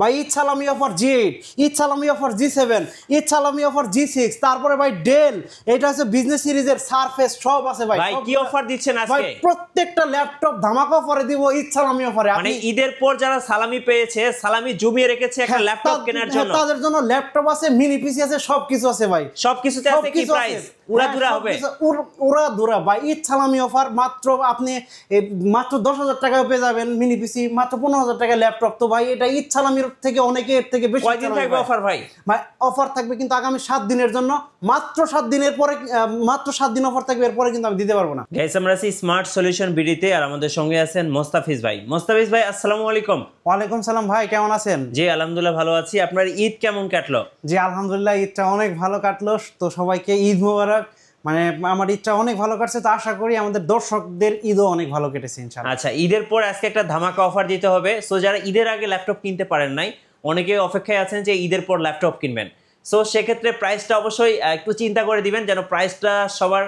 ভাই ঈদ সালামি অফার জি8, ঈদ সালামি অফার জি7, ঈদ সালামি অফার জি6, তারপরে ভাই ডেল, এটা হচ্ছে বিজনেস সিরিজের সারফেস সব আছে ভাই। ভাই কি অফার দিচ্ছেন আজকে? ভাই প্রত্যেকটা ল্যাপটপ ধামাকা অফারে দিব ঈদ সালামি অফারে। মানে ঈদের পর যারা সালামি পেয়েছে, সালামি জমিয়ে রেখেছে একটা ল্যাপটপ কেনার জন্য, তাদের জন্য ল্যাপটপ আছে, মিনি পিসি আছে, সবকিছু আছে ভাই। সবকিছুতে আছে কি প্রাইস? উড়াধুরা হবে, উড়াধুরা ভাই। ঈদ সালামি অফার মাত্র আপনি মাত্র 10,000 টাকায় পেয়ে যাবেন মিনি পিসি, মাত্র 15,000 টাকায় ল্যাপটপ। তো ভাই এটা ঈদ সালামির থেকে অনেকে এর থেকে বেশি। কয়দিন থাকবে অফার ভাই? ভাই অফার থাকবে কিন্তু আগামী 7 দিনের জন্য, মাত্র 7 দিনের পরে, মাত্র 7 দিন অফার থাকবে, এরপরে কিন্তু আমি দিতে পারবো না। গাইস আমরা আছি স্মার্ট সলিউশন বিডিতে, আর আমাদের সঙ্গে আছেন মোস্তাফিজ ভাই। মোস্তাফিজ ভাই আসসালামু আলাইকুম। ওয়ালাইকুম সালাম ভাই, কেমন আছেন? জি আলহামদুলিল্লাহ ভালো আছি। আপনার ঈদ কেমন কাটলো? জি আলহামদুলিল্লাহ, ঈদটা অনেক ভালো কাটলো। তো সবাইকে ঈদ মোবারক। মানে আমার ঈদটা অনেক ভালো কাটছে, তো আশা করি আমাদের দর্শকদের ঈদও অনেক ভালো কেটেছে ইনশাআল্লাহ। আচ্ছা, ঈদের পর আজকে একটা ধামাকা অফার দিতে হবে। সো যারা ঈদের আগে ল্যাপটপ কিনতে পারেন নাই, অনেকে অপেক্ষায় আছেন যে ঈদের পর ল্যাপটপ কিনবেন। সো সেক্ষেত্রে প্রাইসটা অবশ্যই একটু চিন্তা করে দিবেন, যেন প্রাইসটা সবার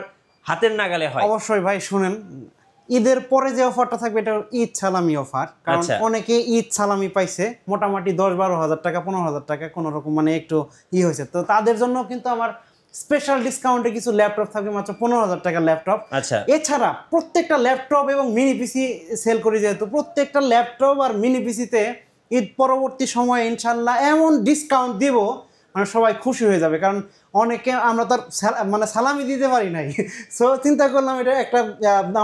হাতের নাগালে হয়। অবশ্যই ভাই শুনেন, ঈদের পরে যে অফারটা থাকবে এটা ঈদ সালামি অফার। কারণ অনেকে ঈদ সালামি পাইছে মোটামুটি 10-12 হাজার টাকা, 15,000 টাকা কোনো রকম, মানে একটু হয়েছে। তো তাদের জন্য কিন্তু আমার স্পেশাল ডিসকাউন্টে কিছু ল্যাপটপ থাকবে, মাত্র 15,000 টাকার ল্যাপটপ। আচ্ছা, এছাড়া প্রত্যেকটা ল্যাপটপ এবং মিনি পিসি সেল করি, যেহেতু প্রত্যেকটা ল্যাপটপ আর মিনি পিসিতে ঈদ পরবর্তী সময়ে ইনশাল্লাহ এমন ডিসকাউন্ট দিব, মানে সবাই খুশি হয়ে যাবে। কারণ অনেকে আমরা তার মানে সালামি দিতে পারি নাই। সো চিন্তা করলাম এটা একটা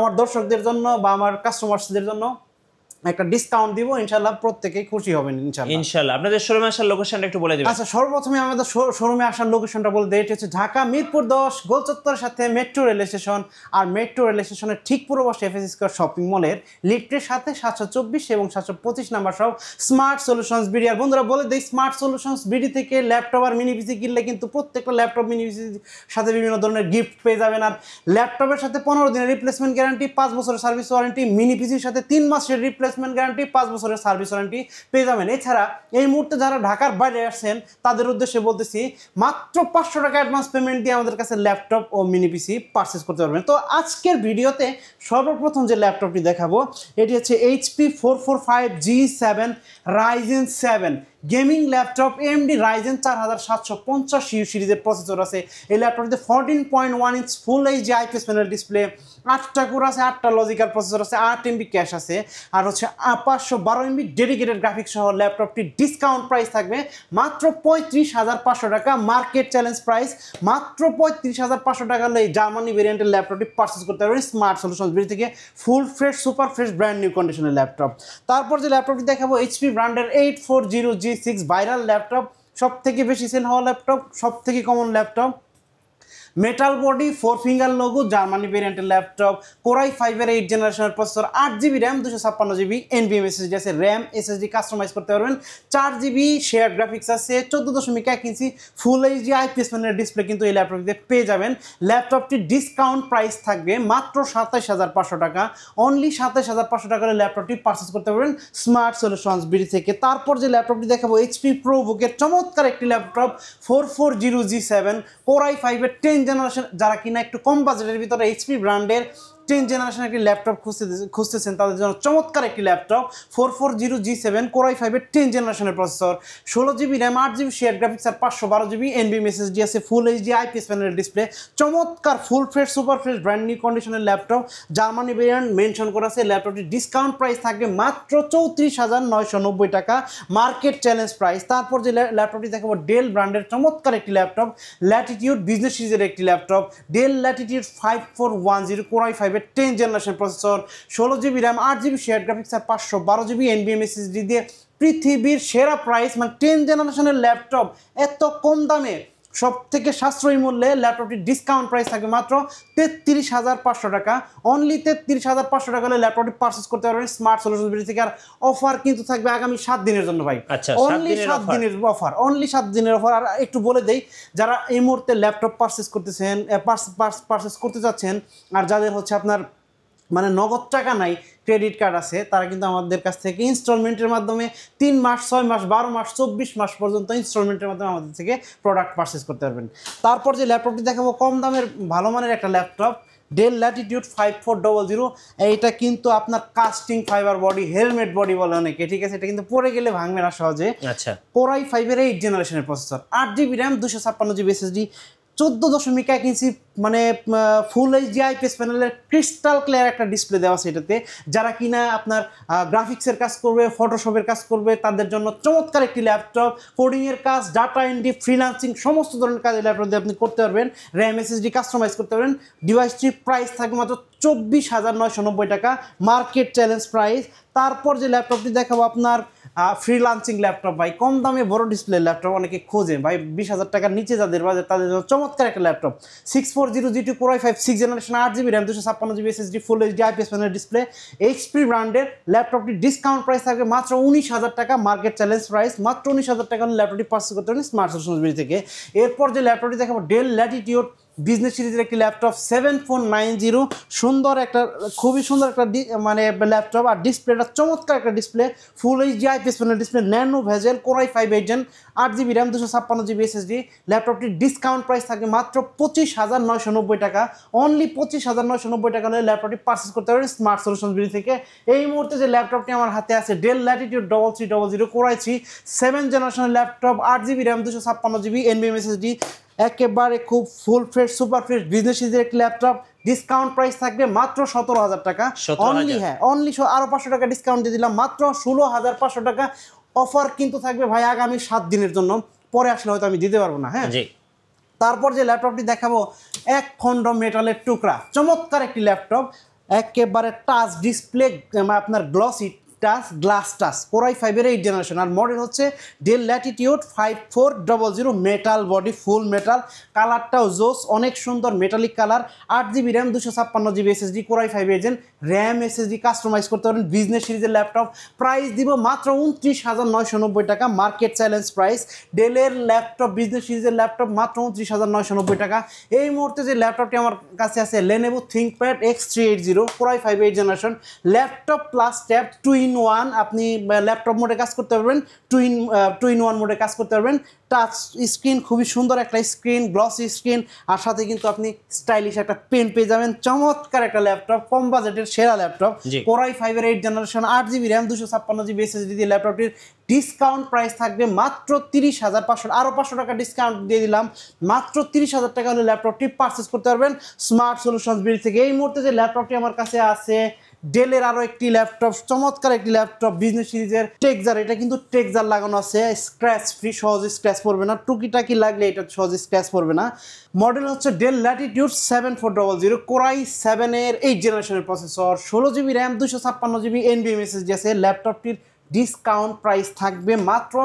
আমার দর্শকদের জন্য বা আমার কাস্টমার্সদের জন্য একটা ডিসকাউন্ট দিব, ইনশাআল্লাহ প্রত্যেকেই খুশি হবেন ইনশাআল্লাহ। ইনশাআল্লাহ। আপনাদের শোরুমে আসার লোকেশনটা একটু বলে দিবেন। আচ্ছা, সর্বপ্রথমে আমাদের শোরুমে আসার লোকেশনটা বলে দিই। এটা হচ্ছে ঢাকা মিরপুর 10 গোলচত্বরের সাথে মেট্রো রেল স্টেশন, আর মেট্রো রেল স্টেশনের ঠিক পূর্ব পাশে এফএস স্কয়ার শপিং মলের লিফটের সাথে 724 এবং 725 নাম্বার সহ স্মার্ট সলিউশনস বিডি। আর বন্ধুরা বলে দেই, স্মার্ট সলিউশনস বিডি থেকে ল্যাপটপ আর মিনি পিসি কিনলে কিন্তু প্রত্যেকটা ল্যাপটপ মিনি পিসির সাথে বিভিন্ন ধরনের গিফট পেয়ে যাবেন। আর ল্যাপটপের সাথে 15 দিনের রিপ্লেসমেন্ট গ্যারান্টি, 5 বছরের সার্ভিস ওয়ারেন্টি, মিনি পিসির সাথে 3 মাসের রিপ্লেসমেন্ট গ্যারান্টি, 5 বছরের সার্ভিস ওয়ারেন্টি পেয়ে যাবেন। এছাড়া এই মুহূর্তে যারা ঢাকার বাইরে আসছেন তাদের উদ্দেশ্যে বলতেছি, মাত্র 500 টাকা অ্যাডভান্স পেমেন্ট দিয়ে আমাদের কাছে ল্যাপটপ ও মিনি পিসি পারচেস করতে পারবেন। তো আজকের ভিডিওতে সর্বপ্রথম যে ল্যাপটপটি দেখাবো, এটি হচ্ছে HP 445G7 Ryzen 7 gaming laptop. AMD Ryzen 4750 সিরিজের প্রসেসর আছে এই ল্যাপটপটিতে। 14.1 inch full HD IPS panel display, 8টা কোর আছে, 8টা লজিক্যাল প্রসেসর আছে, 8 MB ক্যাশ আছে, আর হচ্ছে 512 MB ডেডিকেটেড গ্রাফিক্স সহ ল্যাপটপটির ডিসকাউন্ট প্রাইস থাকবে মাত্র 35,500 টাকা। মার্কেট চ্যালেঞ্জ প্রাইস মাত্র 35,500 টাকা হলে এই জার্মানি ভেরিয়েন্টের ল্যাপটপটি পারচেস করতে পারবেন স্মার্ট সলিউশনস বিডি থেকে। ফুল fresh, super fresh, brand new কন্ডিশনের ল্যাপটপ। তারপর যে ল্যাপটপটি দেখাবো, HP ব্র্যান্ডের 840G6 ভাইরাল ল্যাপটপ, সব থেকে বেশি সেল হওয়া ল্যাপটপ, সব থেকে common laptop, metal body, 4 finger logo, Germany ভেরিয়েন্টের ল্যাপটপ, কোরাই 5-এর 8 জেনারেশনের processor, 8GB RAM, 256GB NVMe SSD আছে, র্যাম SSD কাস্টমাইজ করতে পারবেন, 4GB শেয়ার গ্রাফিক্স আছে, 14.1 ইঞ্চি ফুল এইচডি আইপিএস প্যানেলের ডিসপ্লে কিন্তু এই ল্যাপটপটিতে পেয়ে যাবেন। ল্যাপটপটির ডিসকাউন্ট প্রাইস থাকবে মাত্র 27,500 টাকা। অনলি 27,500 টাকার ল্যাপটপটি পারচেস করতে পারবেন স্মার্ট সলিউশনস বিডি থেকে। তারপর যে ল্যাপটপটি দেখাবো, HP প্রোবুকের চমৎকার একটি ল্যাপটপ, 440G7 কোরাই 5-এর 10 জেনারেশন। যারা কিনা একটু কম বাজেটের ভিতরে HP ব্র্যান্ডের 10 জেনারেশন একটি ল্যাপটপ খুঁজতেছেন, তাদের জন্য চমৎকার একটি ল্যাপটপ, 440G7 কোরাই 5-এর 10 জেনারেশনের processor, 16GB RAM, 8GB share graphics, আর 512GB NVMe SSD আছে, ফুল এইচডি আইপিএস প্যানেলের ডিসপ্লে, চমৎকার full fresh, super fresh, brand new কন্ডিশনের ল্যাপটপ, জার্মানি ভেরিয়েন্ট মেনশন করা আছে। ল্যাপটপটির ডিসকাউন্ট প্রাইস থাকবে মাত্র 34,990 টাকা, মার্কেট চ্যালেঞ্জ প্রাইস। তারপর যে ল্যাপটপটি দেখাবো, ডেল ব্র্যান্ডের চমৎকার একটি ল্যাপটপ, ল্যাটিটিউড বিজনেস সিরিজের একটি ল্যাপটপ, ডেল ল্যাটিটিউড 5410 কোরাই 5-এর 10 generation processor, 16GB RAM, 8GB share graphics, আর 512GB NVMe SSD দিয়ে পৃথিবীর সেরা প্রাইস। মানে 10 জেনারেশনের ল্যাপটপ এত কম দামে, সব থেকে সাশ্রয়ী মূল্যে ল্যাপটপটির ডিসকাউন্ট প্রাইস থাকবে মাত্র 33,500 টাকা। অনলি 33,500 টাকা হলে ল্যাপটপটি পারচেস করতে পারবেন স্মার্ট সলিউশন বিডি থেকে। আর অফার কিন্তু থাকবে আগামী 7 দিনের জন্য ভাই। অনলি 7 দিনের অফার, অনলি 7 দিনের অফার। আর একটু বলে দেই, যারা এই মুহূর্তে ল্যাপটপ পারচেস করতেছেন, পারচেস করতে চাচ্ছেন, আর যাদের হচ্ছে আপনার মানে নগদ টাকা নাই, ক্রেডিট কার্ড আছে, তারা কিন্তু আমাদের কাছ থেকে ইনস্টলমেন্টের মাধ্যমে 3 মাস, 6 মাস, 12 মাস, 24 মাস পর্যন্ত ইনস্টলমেন্টের মাধ্যমে আমাদের থেকে প্রোডাক্ট পারচেস করতে পারবেন। তারপর যে ল্যাপটপটি দেখাবো, কম দামের ভালো মানের একটা ল্যাপটপ, ডেল ল্যাটিটিউড 5400। এইটা কিন্তু আপনার casting fibre body, helmet body বলে অনেকে, ঠিক আছে? এটা কিন্তু পরে গেলে ভাঙবে না সহজে। আচ্ছা, Core i5-এর 8 জেনারেশনের processor, 8GB RAM, 256GB SSD, 14.1 ইঞ্চি মানে ফুল এইচডি আইপিএস প্যানেলের ক্রিস্টাল ক্লিয়ার একটা ডিসপ্লে দেওয়া আছে এটাতে। যারা কিনা আপনার গ্রাফিক্সের কাজ করবে, ফটোশপের কাজ করবে, তাদের জন্য চমৎকার একটি ল্যাপটপ। কোডিংয়ের কাজ, ডাটা এন্ট্রি, ফ্রিল্যান্সিং সমস্ত ধরনের কাজ এই ল্যাপটপ দিয়ে আপনি করতে পারবেন। র্যাম এসএসডি কাস্টমাইজ করতে পারবেন। ডিভাইসটির প্রাইস থাকবে মাত্র 24,990 টাকা, মার্কেট চ্যালেঞ্জ প্রাইস। তারপর যে ল্যাপটপটি দেখাবো আপনার ফ্রিল্যান্সিং ল্যাপটপ ভাই, কম দামে বড় ডিসপ্লে ল্যাপটপ অনেকে খোঁজে ভাই, 20,000 টাকার নিচে যাদের বাজেট তাদের জন্য চমৎকার একটা laptop. 640G2 Core i5 6 generation, 8GB RAM, 256GB SSD, ফুল HD IPS panel display, HP ব্র্যান্ডের ল্যাপটপটি ডিসকাউন্ট প্রাইস থাকবে মাত্র 19,000 টাকা, মার্কেট চ্যালেঞ্জ প্রাইস। মাত্র 19,000 টাকা হলে ল্যাপটপটি পারচেজ করতে পারেন স্মার্ট সলিউশনস থেকে। এরপর যে ল্যাপটপটি দেখাবো ডেল ল্যাটিটিউড বিজনেস সিরিজের একটি ল্যাপটপ 7490, সুন্দর একটা, খুবই সুন্দর একটা মানে ল্যাপটপ। আর ডিসপ্লেটা চমৎকার একটা display, full HD IPS panel display, nano bezel, Core i5 8 gen, 8GB RAM, 256GB SSD। ল্যাপটপটির ডিসকাউন্ট প্রাইস থাকে মাত্র 25,990 টাকা, অনলি 25,990 টাকা হলে ল্যাপটপটি পারচেজ করতে পারেন স্মার্ট সলিউশনস থেকে। এই মুহূর্তে যে ল্যাপটপটি আমার হাতে আছে ডেল ল্যাটিটিউড 3300 Core i3 7 জেনারেশনের laptop, 8GB RAM, 256GB NVMe SSD, একেবারে খুব ফুল ফ্রেশ সুপার ফ্রেশ বিজনেস সিরিজের একটি ল্যাপটপ। ডিসকাউন্ট প্রাইস থাকবে মাত্র 17,000 টাকা অনলি। হ্যাঁ, অনলি আরও 500 টাকা ডিসকাউন্ট দিয়ে দিলাম, মাত্র 16,500 টাকা। অফার কিন্তু থাকবে ভাই আগামী 7 দিনের জন্য, পরে আসলে হয়তো আমি দিতে পারবো না। হ্যাঁ, তারপর যে ল্যাপটপটি দেখাবো এক খণ্ড মেটালের টুকরা, চমৎকার একটি ল্যাপটপ, একেবারে টাচ ডিসপ্লে, আপনার glossy touch, glass touch, Core i5-এর 8 জেনারেশন। আর মডেল হচ্ছে Dell Latitude 5400, metal body, full metal, কালারটাও জোস, অনেক সুন্দর metallic colour, 8GB RAM, 256GB SSD, Core i5 8 gen, RAM SSD customise করতে পারেন। বিজনেস সিরিজের ল্যাপটপ, প্রাইস দিব মাত্র 29,990 টাকা, মার্কেট চ্যালেঞ্জ প্রাইস। ডেলের ল্যাপটপ, বিজনেস সিরিজের ল্যাপটপ মাত্র 29,990 টাকা। এই মুহূর্তে যে ল্যাপটপটি আমার কাছে আছে Lenovo ThinkPad X380, Core i5 8 generation, laptop plus tab 2-in-1, আপনি ল্যাপটপ মোডে কাজ করতে পারবেন, 2-in-1 মোডে কাজ করতে পারবেন। টাচ স্ক্রিন, খুবই সুন্দর একটা স্ক্রিন, গ্লসি স্ক্রিন, আর সাথে কিন্তু আপনি স্টাইলিশ একটা পেন পেয়ে যাবেন। চমৎকার একটা ল্যাপটপ, কম বাজেটের সেরা ল্যাপটপ। Core i5-এর 8 generation, 8GB RAM, 256GB SSD দিয়ে ল্যাপটপটির ডিসকাউন্ট প্রাইস থাকবে মাত্র 30,500, আরও 500 টাকা ডিসকাউন্ট দিয়ে দিলাম, মাত্র 30,000 টাকা হলে ল্যাপটপটি পারচেস করতে পারবেন স্মার্ট সলিউশনস থেকে। এই মুহূর্তে যে ল্যাপটপটি আমার কাছে আছে ডেলের আরও একটি ল্যাপটপ, চমৎকার একটি ল্যাপটপ বিজনেস সিরিজের টেক্সার। এটা কিন্তু টেক্সার লাগানো আছে, স্ক্র্যাচ ফ্রি, সহজে স্ক্র্যাচ পড়বে না, টুকিটাকি লাগলে এটা সহজে স্ক্র্যাচ পড়বে না। মডেল হচ্ছে ডেল ল্যাটিটিউড 7400, Core i7-এর 8 জেনারেশনের processor, 16GB RAM, 256GB NVMe SSD আছে। ল্যাপটপটির ডিসকাউন্ট প্রাইস থাকবে মাত্র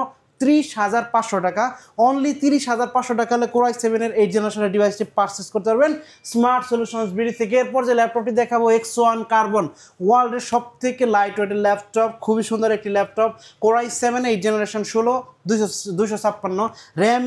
30,500 টাকা, অনলি 30,500 টাকা হলে Core i7-এর 8 জেনারেশনের ডিভাইসটি পারচেস করতে পারবেন স্মার্ট সলিউশনস থেকে। এরপর যে ল্যাপটপটি দেখাবো X1 কার্বন, ওয়ার্ল্ডের সব থেকে লাইট ওয়েটের ল্যাপটপ, খুবই সুন্দর একটি laptop, Core i7 8 generation, 256, RAM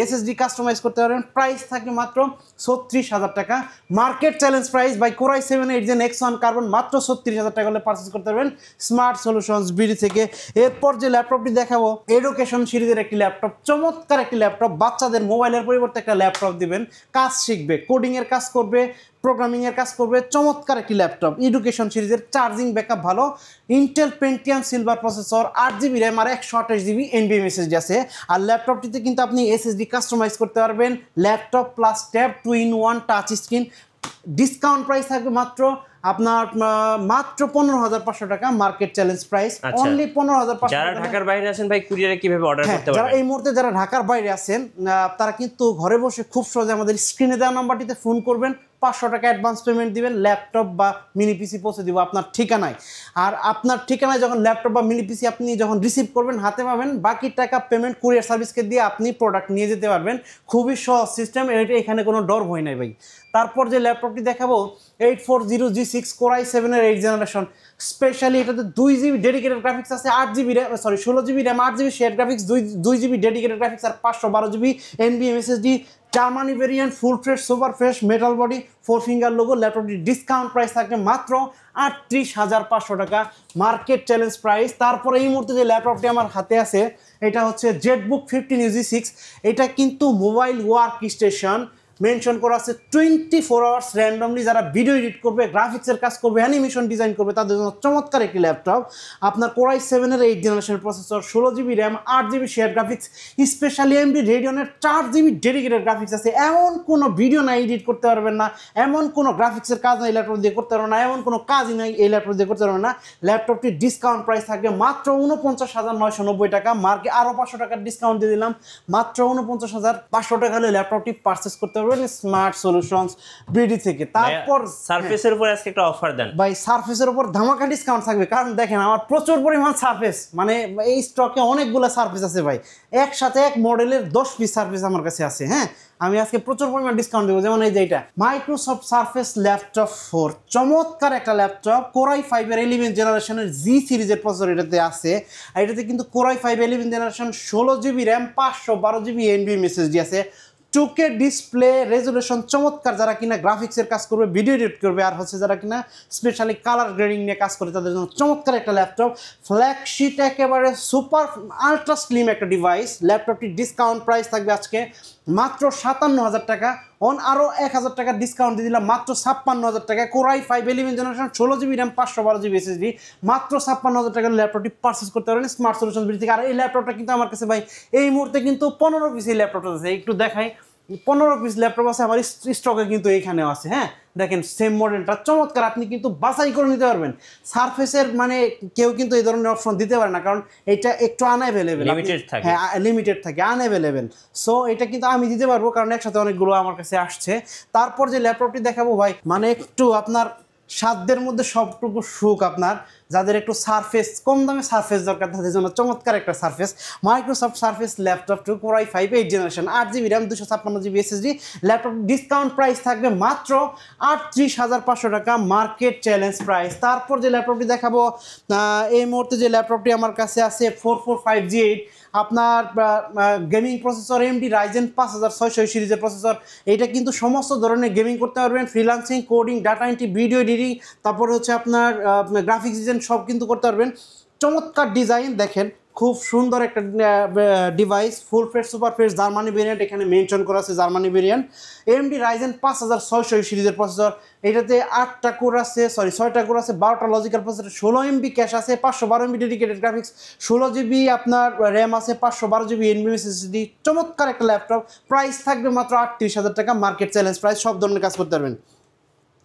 SSD customise করতে পারবেন। প্রাইস থাকবে মাত্র 36,000 টাকা, market challenge price by Core i7 8 gen X1 carbon, মাত্র 36,000 টাকা হলে পারচেস করতে পারবেন স্মার্ট সলিউশনস থেকে। এরপর যে ল্যাপটপটি দেখাবো এডুকেশন সিরিজের একটি ল্যাপটপ, চমৎকার একটি ল্যাপটপ, বাচ্চাদের মোবাইলের পরিবর্তে একটা ল্যাপটপ দিবেন, কাজ শিখবে, কোডিংয়ের কাজ করবে, প্রোগ্রামিংয়ের কাজ করবে, চমৎকার একটি ল্যাপটপ। এডুকেশন সিরিজের, চার্জিং ব্যাকআপ ভালো, Intel Pentium Silver processor, 8GB RAM আর 128GB NVMe SSD আছে। আর ল্যাপটপটিতে কিন্তু আপনি এসএসডি কাস্টমাইজ করতে পারবেন। Laptop plus tab, 2-in-1 touch screen. Discount price থাকবে মাত্র আপনার মাত্র 15,500 টাকা, মার্কেট চ্যালেঞ্জ প্রাইস অনলি 15,500। যারা ঢাকার বাইরে আছেন ভাই, কুরিয়ারে কিভাবে অর্ডার করতে পারবেন? যারা এই মুহূর্তে যারা ঢাকার বাইরে আছেন তারা কিন্তু ঘরে বসে খুব সহজে আমাদের স্ক্রিনে দেওয়া নাম্বারটিতে ফোন করবেন, 500 টাকা অ্যাডভান্স পেমেন্ট দিবেন, ল্যাপটপ বা মিনি পিসি পৌঁছে দিব আপনার ঠিকানায়। আর আপনার ঠিকানায় যখন ল্যাপটপ বা মিনি পিসি আপনি যখন রিসিভ করবেন, হাতে পাবেন, বাকি টাকা পেমেন্ট কুরিয়ার সার্ভিসকে দিয়ে আপনি প্রোডাক্ট নিয়ে যেতে পারবেন। খুবই সহজ সিস্টেম, এখানে কোনো ডর ভয় নাই ভাই। তারপর যে ল্যাপটপটি দেখাবো 840G6 Core i7-এর 8 জেনারেশন, স্পেশালি এটাতে 2GB ডেডিকেটেড গ্রাফিক্স আছে, 16GB RAM, 8GB share graphics, 2GB dedicated graphics আর 512GB NVMe SSD, Germany variant, full fresh super fresh metal body, 4 finger logo. ল্যাপটপটির ডিসকাউন্ট প্রাইস থাকবে মাত্র 38,500 টাকা, মার্কেট চ্যালেঞ্জ প্রাইস। তারপরে এই মুহূর্তে যে ল্যাপটপটি আমার হাতে আছে এটা হচ্ছে জেটবুক 15UG6, এটা কিন্তু মোবাইল ওয়ার্ক স্টেশন, মেনশন করা আছে 24 আওয়ার্স র্যান্ডমলি যারা ভিডিও এডিট করবে, গ্রাফিক্সের কাজ করবে, অ্যানিমেশন ডিজাইন করবে তাদের জন্য চমৎকার একটি ল্যাপটপ। আপনার Core i7 এর 8th জেনারেশনের processor, 16GB RAM, 8GB share graphics, specially AMD রেডিয়নের 4GB dedicated graphics আছে। এমন কোনো ভিডিও না এডিট করতে পারবেন না, এমন কোনো গ্রাফিক্সের কাজ না এই ল্যাপটপ দিয়ে করতে পারবেন না, এমন কোনো কাজই নাই এই ল্যাপটপ দিয়ে করতে পারবেন না। ল্যাপটপটির ডিসকাউন্ট প্রাইস থাকবে মাত্র 49,990 টাকা। মার্কে আরও 500 টাকার ডিসকাউন্ট দিয়ে দিলাম, মাত্র 49,500 টাকা হলে ল্যাপটপটি পারচেস করতে পারবেন স্মার্ট সলিউশনস বিডি থেকে। তারপর সারফেসের উপর আজকে একটা অফার দেন ভাই, সারফেসের উপর ধামাকা ডিসকাউন্ট থাকবে, কারণ দেখেন আমার প্রচুর পরিমাণ সারফেস, মানে এই স্টকে অনেকগুলো সারফেস আছে ভাই, একসাথে এক মডেলের 10 পিস সারফেস আমার কাছে আছে। হ্যাঁ, আমি আজকে প্রচুর পরিমাণ ডিসকাউন্ট দেবো। যেমন এই যে এটা মাইক্রোসফট সারফেস ল্যাপটপ 4, চমৎকার একটা ল্যাপটপ। Core i5 এর 11th জেনারেশনের জি সিরিজের প্রসেসর এটাতে আছে। আর এটাতে কিন্তু Core i5 11th generation, 16GB RAM, 512GB NVMe SSD আছে। 2K ডিসপ্লে রেজুলেশন চমৎকার, যারা কিনা গ্রাফিক্সের কাজ করবে, ভিডিও এডিট করবে, আর হচ্ছে যারা কিনা স্পেশালি কালার গ্রেডিং নিয়ে কাজ করে তাদের জন্য চমৎকার একটা ল্যাপটপ। ফ্ল্যাগশিপ একেবারে সুপার আলট্রা স্লিম একটা ডিভাইস। ল্যাপটপটির ডিসকাউন্ট প্রাইস থাকবে আজকে মাত্র 57,000 টাকা। আরও 1,000 টাকা ডিসকাউন্ট দিয়ে দিলাম, মাত্র 56,000 টাকা। Core i5 11th generation, 16GB RAM, 512GB SSD, মাত্র 56,000 টাকার ল্যাপটপটি পারচেস করতে পারেন স্মার্ট সলিউশন বিডি থেকে। আর এই ল্যাপটপটা কিন্তু আমার কাছে ভাই এই মুহূর্তে কিন্তু 15 পিস এই ল্যাপটপটা আছে, একটু দেখাই। 15 পিস ল্যাপটপ আছে আমার স্টকে, কিন্তু এইখানেও আছে। হ্যাঁ, দেখেন সেম মডেলটা চমৎকার, আপনি কিন্তু বাছাই করে নিতে পারবেন। সারফেসের মানে কেউ কিন্তু এই ধরনের অপশন দিতে পারে না, কারণ এটা একটু আনঅ্যাভেলেবেল, হ্যাঁ লিমিটেড থাকে, আনঅ্যাভেলেবেল। সো এটা কিন্তু আমি দিতে পারবো, কারণ একসাথে অনেকগুলো আমার কাছে আসছে। তারপর যে ল্যাপটপটি দেখাবো ভাই, মানে একটু আপনার সাধ্যের মধ্যে সবটুকু সুখ, আপনার যাদের একটু সারফেস কম দামে সারফেস দরকার তাদের জন্য চমৎকার একটা surface. Microsoft surface laptop 2 Core i5 8th generation, 8GB RAM, 256GB SSD। Laptop discount price থাকবে মাত্র 38,500 টাকা, মার্কেট চ্যালেঞ্জ প্রাইস। তারপর যে ল্যাপটপটি দেখাবো এই মুহূর্তে, যে ল্যাপটপটি আমার কাছে আছে 4450G8, আপনার গেমিং প্রসেসর, AMD Ryzen 5600 সিরিজের প্রসেসর। এটা কিন্তু সমস্ত ধরনের গেমিং করতে পারবেন, freelancing, coding, data entry, video editing, তারপর হচ্ছে আপনার গ্রাফিক্স ডিজাইন সব কিন্তু করতে পারবেন। চমৎকার ডিজাইন, দেখেন খুব সুন্দর একটা ডিভাইস। ফুল fresh super fresh Germany variant, এখানে মেনশন করা আছে জার্মানি ভেরিয়েন্ট। AMD Ryzen 5600 সিরিজের প্রসেসর। এটাতে 6টা কোর আছে, 12টা লজিক্যাল প্রসেসর, 16MB ক্যাশ আছে, 512MB ডেডিকেটেড গ্রাফিক্স, 16GB আপনার র্যাম আছে, 512GB NVMe SSD। চমৎকার একটা ল্যাপটপ, প্রাইস থাকবে মাত্র 38,000 টাকা, মার্কেট চ্যালেঞ্জ প্রাইস, সব ধরনের কাজ করতে পারবেন।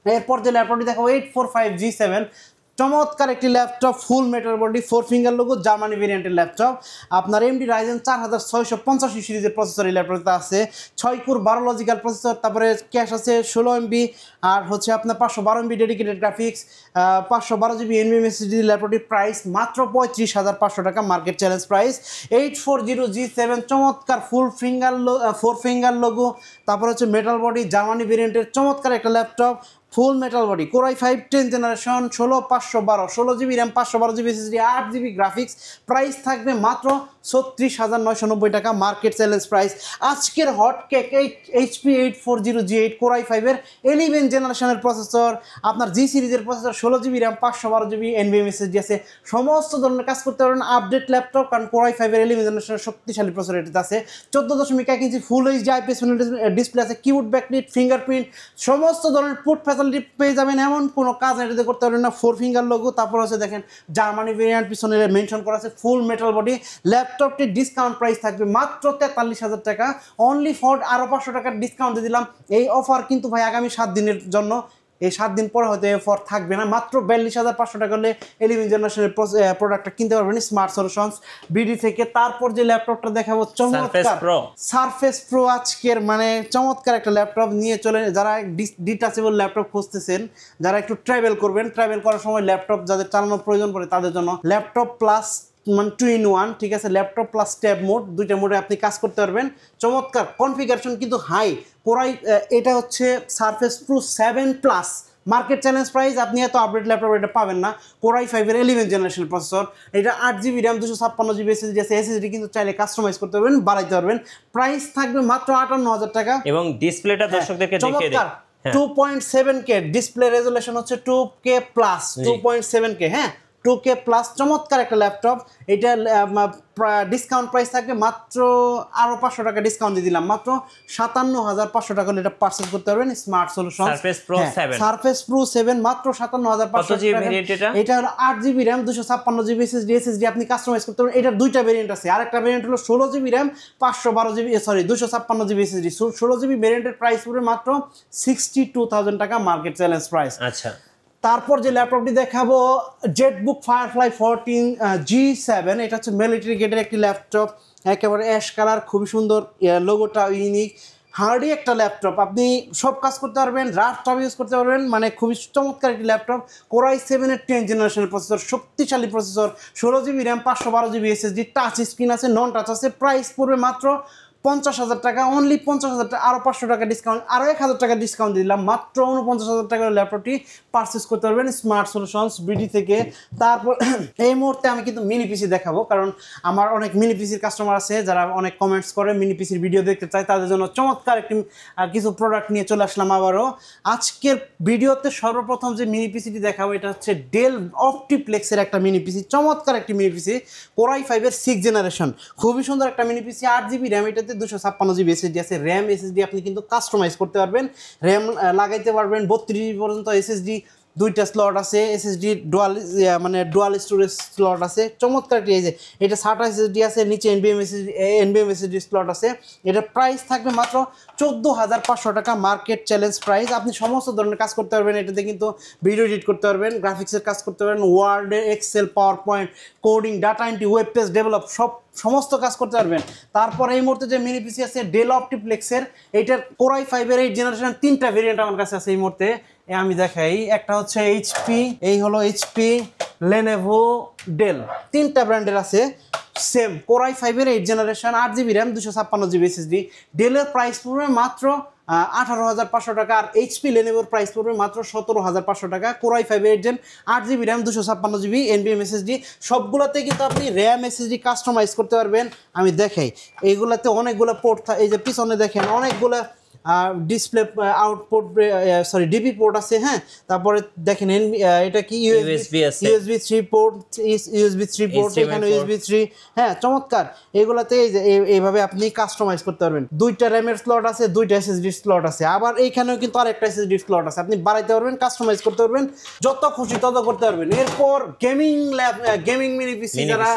এরপর যে ল্যাপটপটি দেখাবো 845G7, চমৎকার একটি laptop, full metal body, 4 finger logo, Germany ভেরিয়েন্টের ল্যাপটপ। আপনার AMD Ryzen 4685 সিরিজের প্রসেসর এই ল্যাপটপটা আছে, 6 কোর 12 লজিক্যাল প্রসেসর, তারপরে ক্যাশ আছে 16MB, আর হচ্ছে আপনার 512MB dedicated graphics, 512GB NVMe SSD। ল্যাপটপটির প্রাইস মাত্র 35,500 টাকা, মার্কেট চ্যালেঞ্জ প্রাইস। 840G7, চমৎকার ফুল ফিঙ্গার 4 ফিঙ্গার লোগো, তারপর হচ্ছে মেটাল বডি, জার্মানি ভেরিয়েন্টের চমৎকার একটা laptop, full metal body. Core i5 10th generation, 16512, 16GB RAM, 512GB SSD, 8GB graphics. Price থাকবে মাত্র 36,990 টাকা, মার্কেট চ্যালেঞ্জ প্রাইস। আজকের hot cake HP 840G8 Core i5 এর 11th জেনারেশনের প্রসেসর, আপনার জি সিরিজের processor, 16GB RAM, 512GB NVMe SSD আছে। সমস্ত ধরনের কাজ করতে পারবেন, আপডেট ল্যাপটপ, কারণ Core i5 এর 11th জেনারেশনের শক্তিশালী প্রসেসর এটাতে আছে। 14.1 inch full HD IPS display আছে, কিবোর্ড ব্যাকলিট, ফিঙ্গারপ্রিন্ট, সমস্ত ধরনের পুট ফ্যাসিলিটি পেয়ে যাবেন। এমন কোনো কাজ এটাতে করতে পারবেন না। 4 ফিঙ্গার লোগো, তারপর হচ্ছে দেখেন জার্মানি ভেরিয়েন্ট পিছনে মেনশন করা আছে, ফুল মেটাল বডি। ল্যাপটপটির ডিসকাউন্ট প্রাইস থাকবে মাত্র 43,000 টাকা, অনলি ফর আরও 500 টাকার ডিসকাউন্ট দিয়ে দিলাম। এই অফার কিন্তু ভাই আগামী 7 দিনের জন্য, এই 7 দিন পরে হয়তো এই অফার থাকবে না। মাত্র 42,500 টাকা হলে 11th জেনারেশনের প্রোডাক্টটা কিনতে পারবেন স্মার্ট সলিউশনস বিডি থেকে। তারপর যে ল্যাপটপটা দেখাবো চমৎকার সারফেস প্রো, আজকের মানে চমৎকার একটা ল্যাপটপ নিয়ে চলে, যারা ডিটাচেবল ল্যাপটপ খুঁজতেছেন, যারা একটু ট্রাভেল করবেন, ট্রাভেল করার সময় ল্যাপটপ যাদের চালানোর প্রয়োজন পড়ে তাদের জন্য ল্যাপটপ প্লাস মানে 2-in-1, ঠিক আছে, ল্যাপটপ প্লাস ট্যাব মোড, দুইটা মোডে আপনি কাজ করতে পারবেন। চমৎকার কনফিগারেশন কিন্তু হাই। এটা হচ্ছে surface pro 7+, market challenge price. আপনি এত আপডেট ল্যাপটপ এটা পাবেন না। Core i5 এর 11th জেনারেশন প্রসেসর, এটা 8GB র্যাম, 256GB SSD আছে। SSD কিন্তু চাইলে কাস্টমাইজ করতে পারবেন, বাড়াইতে পারবেন। প্রাইস থাকবে মাত্র 58,000 টাকা, এবং ডিসপ্লেটা দর্শকদেরকে দেখিয়ে দিই। 2.7K ডিসপ্লে রেজুলেশন হচ্ছে 2K+, 2.7K, হ্যাঁ 2K প্লাস চমৎকার একটা ল্যাপটপ। এটা ডিসকাউন্ট প্রাইস থাকবে মাত্র আরো 500 টাকা ডিসকাউন্ট দিয়ে দিলাম, মাত্র 57,500 টাকা হলে এটা পারচেজ করতে পারবেন smart solution surface pro 7 surface pro 7 মাত্র 57,500 টাকা। এটা হলো 8GB RAM 256GB SSD আপনি কাস্টমাইজ করতে পারবেন। এটার দুইটা ভেরিয়েন্ট আছে, আরেকটা ভেরিয়েন্ট হলো 16GB RAM 512GB 256GB SSD। 16GB ভেরিয়েন্টের প্রাইস পড়বে মাত্র 62,000 টাকা মার্কেট চ্যালেঞ্জ প্রাইস। আচ্ছা, তারপর যে ল্যাপটপটি দেখাবো জেটবুক ফায়ারফ্লাই 14 G7, এটা হচ্ছে মিলিটারি গ্রেডের একটি ল্যাপটপ, একেবারে অ্যাশ কালার, খুবই সুন্দর, লোগোটা ইউনিক, হার্ডি একটা ল্যাপটপ। আপনি সব কাজ করতে পারবেন, রাফটাপ ইউজ করতে পারবেন, মানে খুবই চমৎকার একটি ল্যাপটপ। কোরাই 7-এর 10th জেনারেশনের প্রসেসর, শক্তিশালী processor, 16GB RAM 512GB SSD, touch screen আছে, নন টাচ আছে। প্রাইস পড়বে মাত্র 50,000 টাকা, অনলি 50,000 টাকা, আরও 500 টাকা ডিসকাউন্ট, আরও 1,000 টাকা ডিসকাউন্ট দিলাম, মাত্র 49,000 টাকার ল্যাপটপটি পারচেস করতে পারবেন স্মার্ট সলিউশনস বিডি থেকে। তারপর এই মুহূর্তে আমি কিন্তু মিনি পিসি দেখাবো, কারণ আমার অনেক মিনি পিসির কাস্টমার আছে যারা অনেক কমেন্টস করে মিনি পিসির ভিডিও দেখতে চায়, তাদের জন্য চমৎকার একটি কিছু প্রোডাক্ট নিয়ে চলে আসলাম আবারও। আজকের ভিডিওতে সর্বপ্রথম যে মিনি পিসিটি দেখাবো এটা হচ্ছে ডেল অপটিপ্লেক্সের একটা মিনি পিসি, চমৎকার একটি মিনি পিসি, কোরাই 5-এর 6th জেনারেশন, খুবই সুন্দর একটা মিনি পিসি। 8GB RAM, এটাতে 256GB SSD আছে, র্যাম SSD আপনি কিন্তু কাস্টমাইজ করতে পারবেন, র্যাম লাগাইতে পারবেন 32GB পর্যন্ত SSD, দুইটা স্লট আছে, SSD ডুয়াল স্টোরেজ স্লট আছে, চমৎকার একটি। এই যে এটা SATA SSD আছে, নিচে NVMe SSD স্লট আছে। এটার প্রাইস থাকবে মাত্র 14,500 টাকা মার্কেট চ্যালেঞ্জ প্রাইস। আপনি সমস্ত ধরনের কাজ করতে পারবেন এটাতে, কিন্তু ভিডিও এডিট করতে পারবেন, গ্রাফিক্সের কাজ করতে পারবেন, Word, Excel, PowerPoint, coding, data entry, web page develop, সমস্ত কাজ করতে পারবেন। তারপর এই মুহূর্তে যে মিনি পিসি আছে ডেল অপটিপ্লেক্সের, এইটার কোরাই 5-এর 8th জেনারেশন, 3টা ভেরিয়েন্ট আমার কাছে আছে এই মুহূর্তে, আমি দেখাই। একটা হচ্ছে এইচপি, এই হলো এইচপি, লেনোভো, ডেল, 3টা ব্র্যান্ডের আছে। সেম কোরাই 5-এর 8th generation, 8GB RAM 256GB SSD। ডেলের প্রাইস পড়বে মাত্র 18,500 টাকা, আর এইচপি লেনোভোর প্রাইস পড়বে মাত্র 17,500 টাকা। কোরাই 5-এর 8th gen, 8GB RAM 256GB NVMe SSD, সবগুলোতে কিন্তু আপনি র্যাম SSD কাস্টমাইজ করতে পারবেন। আমি দেখাই, এইগুলাতে অনেকগুলো পোর্ট, এই যে পিছনে দেখেন অনেকগুলো ডিসপ্লে আউটপুট, ডিপি পোর্ট আছে, হ্যাঁ। তারপরে দেখেন এটা কি USB 3 পোর্ট, USB 3 পোর্ট, এখানে USB 3, হ্যাঁ চমৎকার। এগুলাতে এই যে এইভাবে আপনি কাস্টমাইজ করতে পারবেন। দুইটা র্যামের স্লট আছে, দুইটা SSD স্লট আছে, আবার এইখানেও কিন্তু আরেকটা SSD স্লট আছে, আপনি বাড়াইতে পারবেন, কাস্টমাইজ করতে পারবেন, যত খুশি তত করতে পারবেন। এরপর গেমিং মিনি পিসি যারা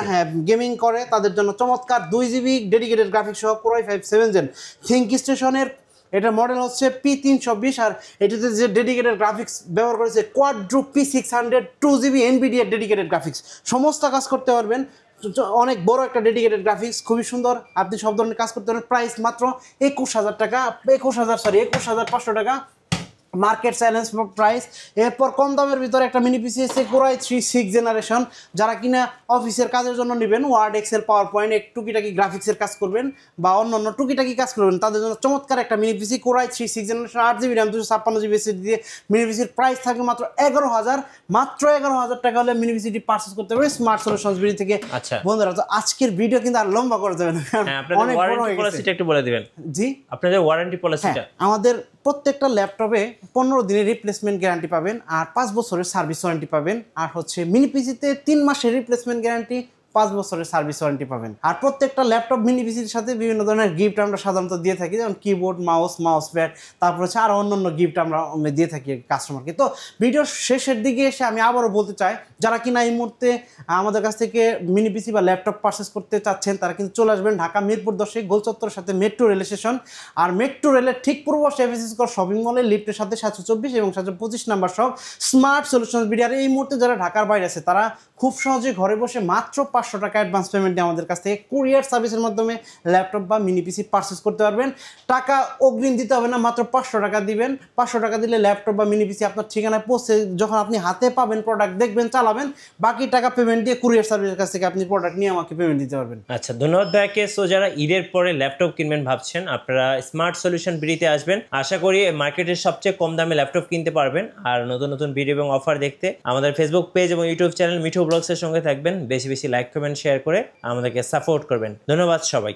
গেমিং করে তাদের জন্য চমৎকার 2GB ডেডিকেটেড গ্রাফিক্স সহ কোরাই 5 7th জেন থিঙ্ক স্টেশনের, এটার মডেল হচ্ছে P320, আর এটাতে যে ডেডিকেটেড গ্রাফিক্স ব্যবহার করেছে কোয়াড্রো P600 2GB NVIDIA dedicated graphics, সমস্ত কাজ করতে পারবেন, অনেক বড় একটা ডেডিকেটেড গ্রাফিক্স, খুবই সুন্দর, আপনি সব ধরনের কাজ করতে পারবেন। প্রাইস মাত্র 21,000 টাকা, 21,500 টাকা মার্কেট চ্যালেঞ্জ প্রাইস। এরপর কম দামের ভিতরে একটা মিনি পিসি আছে কোরাই 3 6th জেনারেশন, যারা কিনা অফিসের কাজের জন্য নেবেন, ওয়ার্ড, এক্সেল, পাওয়ার পয়েন্ট, টুকিটাকি গ্রাফিক্সের কাজ করবেন বা অন্যান্য টুকিটাকি কাজ করবেন, তাদের জন্য চমৎকার একটা mini PC core i 3 6th generation, 8GB RAM 256GB SSD দিয়ে মিনি পিসির প্রাইস থাকবে মাত্র 11,000 টাকা হলে মিনি পিসিটি পারচেজ করতে পারবেন স্মার্ট সলিউশনস বিডি থেকে। আচ্ছা বন্ধুরা, তো আজকের ভিডিও কিন্তু আর লম্বা করা যাবে না, আপনাদের ওয়ারেন্টি পলিসিটা একটু বলে দিবেন। জি, আপনাদের ওয়ারেন্টি পলিসিটা, আমাদের প্রত্যেকটা ল্যাপটপে 15 দিনের রিপ্লেসমেন্ট গ্যারান্টি পাবেন, আর 5 বছরের সার্ভিস ওয়ারেন্টি পাবেন, আর হচ্ছে মিনি পিসিতে 3 মাসের রিপ্লেসমেন্ট গ্যারান্টি, 5 বছরের সার্ভিস ওয়ারেন্টি পাবেন। আর প্রত্যেকটা ল্যাপটপ মিনি পিসির সাথে বিভিন্ন ধরনের গিফট আমরা সাধারণত দিয়ে থাকি, যেমন কিবোর্ড, মাউস প্যাড, তারপর হচ্ছে আরও অন্যান্য গিফট আমরা দিয়ে থাকি কাস্টমারকে। তো ভিডিওর শেষের দিকে এসে আমি আবারও বলতে চাই, যারা কিনা এই মুহূর্তে আমাদের কাছ থেকে মিনি পিসি বা ল্যাপটপ পারচেস করতে চাচ্ছেন, তারা কিন্তু চলে আসবেন ঢাকা মিরপুর 10 গোল চত্বরের সাথে মেট্রো রেল স্টেশন, আর মেট্রো রেলের ঠিক পূর্ব পাশে এফএসএস শপিং মলের লিফটের সাথে 724 এবং 725 নাম্বার সব স্মার্ট সলিউশনস বিডি। আর এই মুহূর্তে যারা ঢাকার বাইরে আছে, তারা খুব সহজে ঘরে বসে মাত্র 500 টাকা অ্যাডভান্স পেমেন্ট দিয়ে আমাদের কাছ থেকে কুরিয়ার সার্ভিসের মাধ্যমে ল্যাপটপ বা মিনি পিসি পারচেস করতে পারবেন। টাকা অগ্রিম দিতে হবে না, মাত্র 500 টাকা দিবেন। 500 টাকা দিলে ল্যাপটপ বা মিনি পিসি আপনার ঠিকানায় পৌঁছে, যখন আপনি হাতে পাবেন, প্রোডাক্ট দেখবেন, চালাবেন, বাকি টাকা পেমেন্ট দিয়ে কুরিয়ার সার্ভিসের কাছ থেকে আপনি প্রোডাক্ট নিয়ে আমাকে পেমেন্ট দিতে পারবেন। আচ্ছা, ধন্যবাদ ভাইকে। সো যারা ঈদের পরে ল্যাপটপ কিনবেন ভাবছেন, আপনারা স্মার্ট সলিউশন বিডিতে আসবেন, আশা করি মার্কেটের সবচেয়ে কম দামে ল্যাপটপ কিনতে পারবেন। আর নতুন নতুন ভিডিও এবং অফার দেখতে আমাদের ফেসবুক পেজ এবং ইউটিউব চ্যানেল মিঠু ব্লগসের সঙ্গে থাকবেন। বেশি বেশি লাইক, কমেন্ট, শেয়ার করে আমাদেরকে সাপোর্ট করবেন। ধন্যবাদ সবাই।